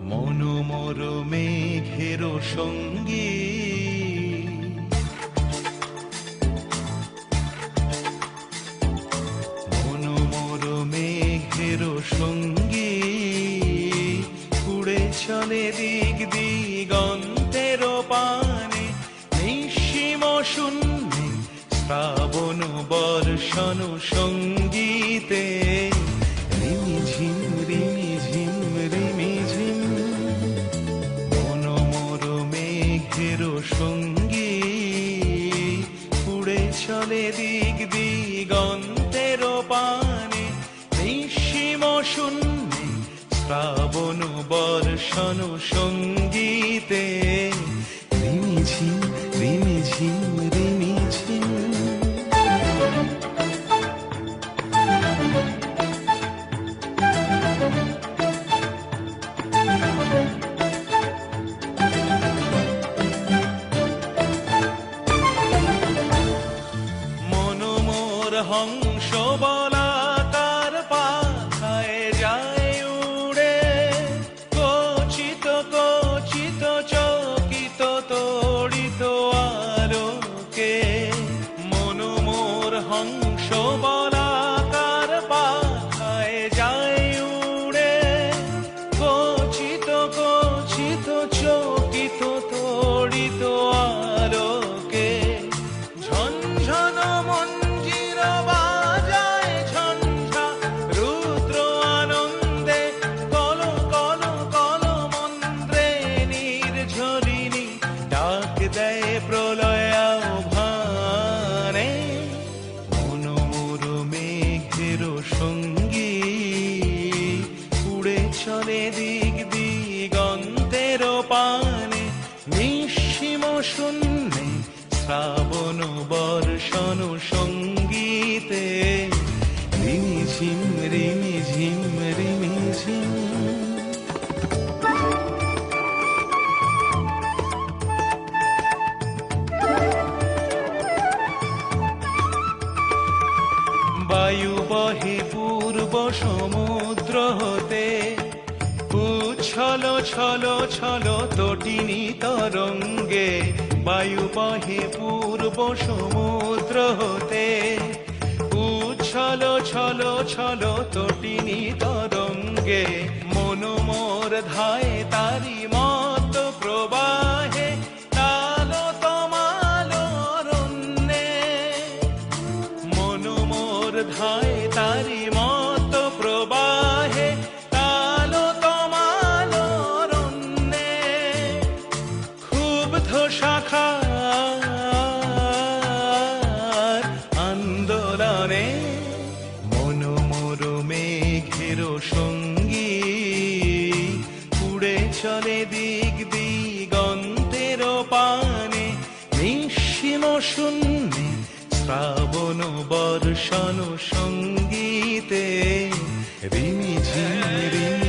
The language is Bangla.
মনোমর মেঘের সঙ্গী মনোমর মেঘের সঙ্গী উড়ে চলে দিক দিগন্তের পানে নিঃসীম শূন্যে শ্রাবণ বর্ষণ সঙ্গীতে রিমিঝিম রিমিঝিম রিমিঝিম মনোমর মেঘের সঙ্গী উড়ে চলে দিক দিগন্তের পানে নিঃসীম শূন্যে শ্রাবণ বর্ষণ সঙ্গীতে রিমিঝিম রিমিঝিম রিমিঝিম মনোমর হংস বলাকার পাখায় যায় উড়ে কচিত কচিত চকিত তড়িত আলোকে মনোমর হংস বলাকার পাখায় যায় উড়ে কচিত কচিত চকিত তড়িত আলোকে ঝনঝন মঞ্জির বাজায় ঝঞ্ঝা রুদ্র আনন্দে কল কল কল মন্ত্রে নির্ঝরিণী ডাক দেয় প্রলয় আহ্বানে মনোমর মেঘের সঙ্গী উড়ে চলে দিক দিগন্তের পানে নিঃসীম শূন্যে শ্রাবণ বর্ষণ সঙ্গীতে রিমিঝিম রিমিঝিম রিমিঝিম বায়ু বহে পূর্ব সমুদ্র হতে উচ্ছল ছল ছল তটিনী তরঙ্গে বায়ু বহে পূর্ব সমুদ্র হতে উচ্ছল ছল ছল তটিনী তরঙ্গে মনোমর ধায় তারি মত প্রবাহে তালো তমালো অরণ্যে মনোমর ধায় তারি মত প্রবাহে তালো তমালো অরণ্যে ক্ষুব্ধ শাখার আন্দোলনে মনোমর মেঘের সঙ্গী উড়ে চলে দিক দিগন্তের পানে নিঃসীম শূন্যে শ্রাবণ বর্ষণ সঙ্গীতে রিমিঝিম রিমি